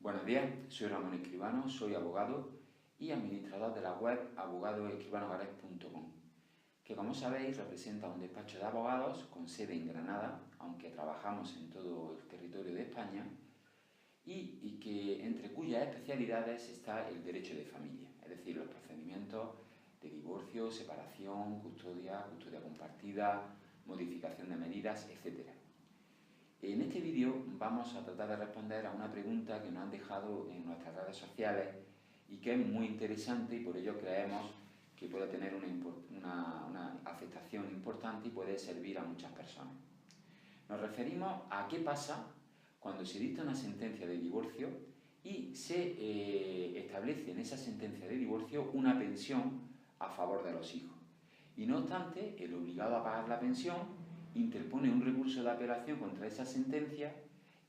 Buenos días, soy Ramón Escribano, soy abogado y administrador de la web abogadoescribanogares.com, que como sabéis representa un despacho de abogados con sede en Granada, aunque trabajamos en todo el territorio de España, y que entre cuyas especialidades está el derecho de familia, es decir, los procedimientos de divorcio, separación, custodia compartida, modificación de medidas, etc. En este vídeo vamos a tratar de responder a una pregunta que nos han dejado en nuestras redes sociales y que es muy interesante y por ello creemos que puede tener una afectación importante y puede servir a muchas personas. Nos referimos a qué pasa cuando se dicta una sentencia de divorcio y se establece en esa sentencia de divorcio una pensión a favor de los hijos. Y no obstante, el obligado a pagar la pensión interpone un recurso de apelación contra esa sentencia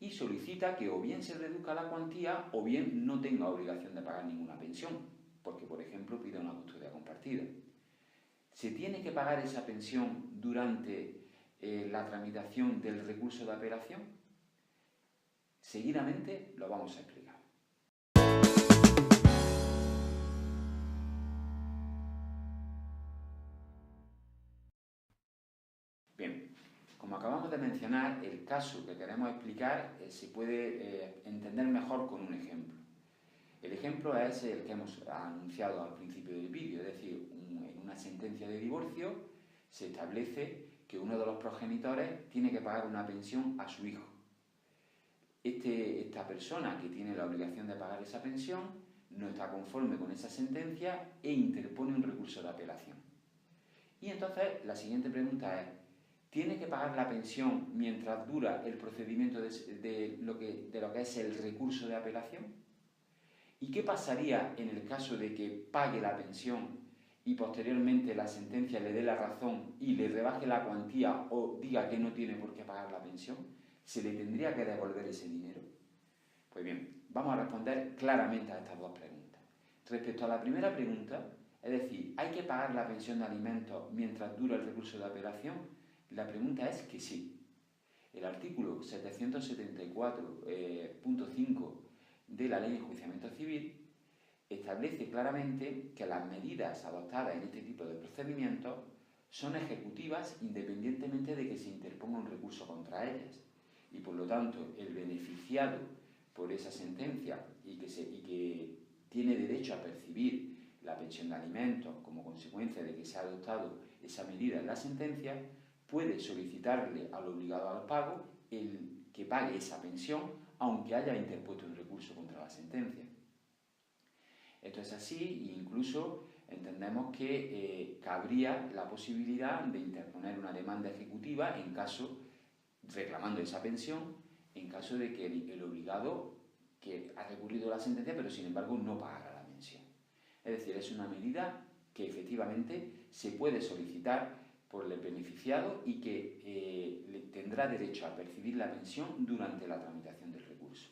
y solicita que o bien se reduzca la cuantía o bien no tenga obligación de pagar ninguna pensión, porque, por ejemplo, pide una custodia compartida. ¿Se tiene que pagar esa pensión durante la tramitación del recurso de apelación? Seguidamente lo vamos a explicar. Bien, como acabamos de mencionar, el caso que queremos explicar se puede entender mejor con un ejemplo. El ejemplo es el que hemos anunciado al principio del vídeo, es decir, en una sentencia de divorcio se establece que uno de los progenitores tiene que pagar una pensión a su hijo. Esta persona que tiene la obligación de pagar esa pensión no está conforme con esa sentencia e interpone un recurso de apelación. Y entonces la siguiente pregunta es: ¿tiene que pagar la pensión mientras dura el procedimiento de lo que es el recurso de apelación? ¿Y qué pasaría en el caso de que pague la pensión y posteriormente la sentencia le dé la razón y le rebaje la cuantía o diga que no tiene por qué pagar la pensión? ¿Se le tendría que devolver ese dinero? Pues bien, vamos a responder claramente a estas dos preguntas. Respecto a la primera pregunta, es decir, ¿hay que pagar la pensión de alimentos mientras dura el recurso de apelación? La pregunta es que sí. El artículo 774.5 de la Ley de Enjuiciamiento Civil establece claramente que las medidas adoptadas en este tipo de procedimientos son ejecutivas independientemente de que se interponga un recurso contra ellas. Y por lo tanto, el beneficiado por esa sentencia y que tiene derecho a percibir la pensión de alimentos como consecuencia de que se ha adoptado esa medida en la sentencia, puede solicitarle al obligado al pago el que pague esa pensión, aunque haya interpuesto un recurso contra la sentencia. Esto es así e incluso entendemos que cabría la posibilidad de interponer una demanda ejecutiva reclamando esa pensión en caso de que el obligado que ha recurrido a la sentencia pero sin embargo no pagara la pensión. Es decir, es una medida que efectivamente se puede solicitar por el beneficiado y que tendrá derecho a percibir la pensión durante la tramitación del recurso.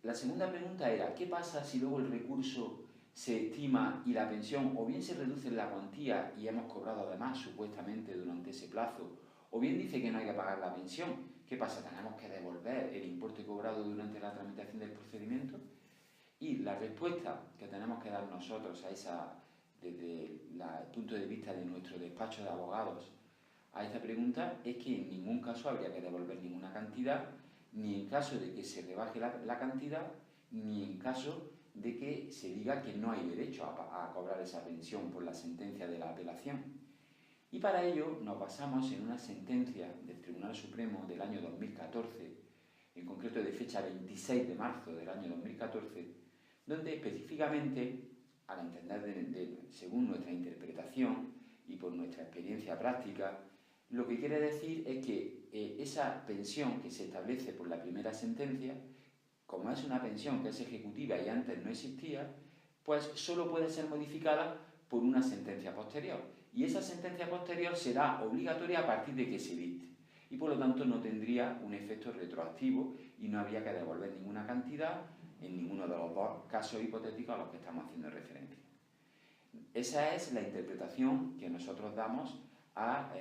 La segunda pregunta era: ¿qué pasa si luego el recurso se estima y la pensión o bien se reduce en la cuantía y hemos cobrado además supuestamente durante ese plazo, o bien dice que no hay que pagar la pensión? ¿Qué pasa? ¿Tenemos que devolver el importe cobrado durante la tramitación del procedimiento? Y la respuesta que tenemos que dar nosotros desde el punto de vista de nuestro despacho de abogados a esta pregunta es que en ningún caso habría que devolver ninguna cantidad, ni en caso de que se rebaje la cantidad, ni en caso de que se diga que no hay derecho a cobrar esa pensión por la sentencia de la apelación. Y para ello nos basamos en una sentencia del Tribunal Supremo del año 2014, en concreto de fecha 26 de marzo del año 2014, donde específicamente, al entender según nuestra interpretación y por nuestra experiencia práctica, lo que quiere decir es que esa pensión que se establece por la primera sentencia, como es una pensión que es ejecutiva y antes no existía, pues solo puede ser modificada por una sentencia posterior. Y esa sentencia posterior será obligatoria a partir de que se dicte. Y por lo tanto no tendría un efecto retroactivo y no habría que devolver ninguna cantidad en ninguno de los dos casos hipotéticos a los que estamos haciendo referencia. Esa es la interpretación que nosotros damos a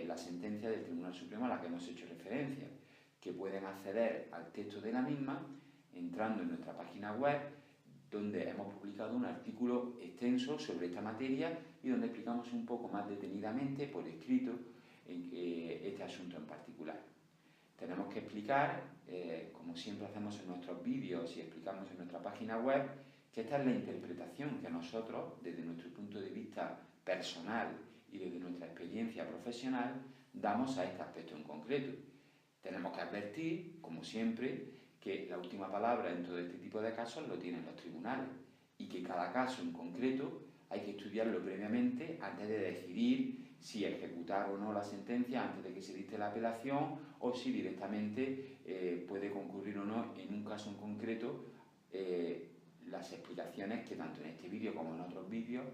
la sentencia del Tribunal Supremo a la que hemos hecho referencia, que pueden acceder al texto de la misma entrando en nuestra página web, donde hemos publicado un artículo extenso sobre esta materia y donde explicamos un poco más detenidamente, por escrito, este asunto en particular. Tenemos que explicar, como siempre hacemos en nuestros vídeos y explicamos en nuestra página web, que esta es la interpretación que nosotros, desde nuestro punto de vista personal y desde nuestra experiencia profesional, damos a este aspecto en concreto. Tenemos que advertir, como siempre, que la última palabra en todo este tipo de casos lo tienen los tribunales y que cada caso en concreto hay que estudiarlo previamente antes de decidir si ejecutar o no la sentencia antes de que se dicte la apelación o si directamente puede concurrir o no en un caso en concreto las explicaciones que tanto en este vídeo como en otros vídeos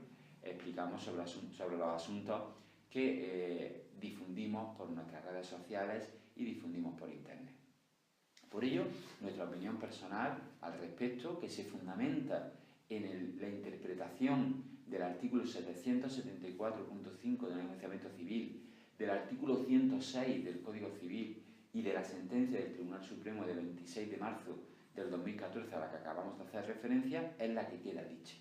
explicamos sobre los asuntos que difundimos por nuestras redes sociales y difundimos por internet. Por ello, nuestra opinión personal al respecto, que se fundamenta en la interpretación del artículo 774.5 del enjuiciamiento civil, del artículo 106 del Código Civil y de la sentencia del Tribunal Supremo de 26 de marzo del 2014 a la que acabamos de hacer referencia, es la que queda dicha.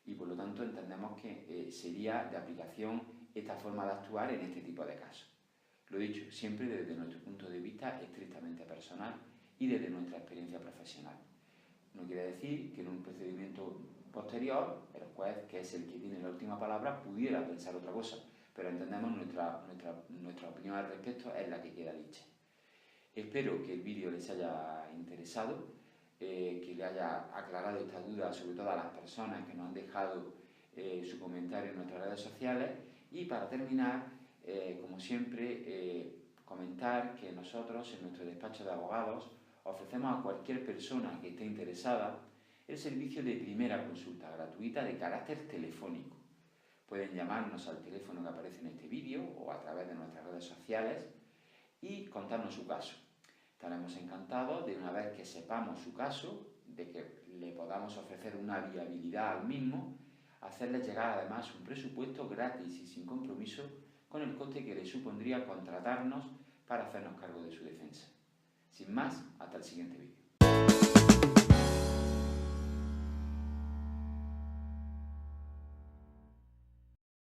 Y por lo tanto entendemos que sería de aplicación esta forma de actuar en este tipo de casos. Lo he dicho, siempre desde nuestro punto de vista estrictamente personal y desde nuestra experiencia profesional. No quiere decir que en un procedimiento posterior el juez, que es el que tiene la última palabra, pudiera pensar otra cosa, pero entendemos nuestra opinión al respecto es la que queda dicha. Espero que el vídeo les haya interesado, que le haya aclarado esta duda, sobre todo a las personas que nos han dejado su comentario en nuestras redes sociales. Y para terminar, como siempre, comentar que nosotros en nuestro despacho de abogados ofrecemos a cualquier persona que esté interesada el servicio de primera consulta gratuita de carácter telefónico. Pueden llamarnos al teléfono que aparece en este vídeo o a través de nuestras redes sociales y contarnos su caso. Estaremos encantados de, una vez que sepamos su caso, de que le podamos ofrecer una viabilidad al mismo, hacerles llegar además un presupuesto gratis y sin compromiso con el coste que le supondría contratarnos para hacernos cargo de su defensa. Sin más, hasta el siguiente vídeo.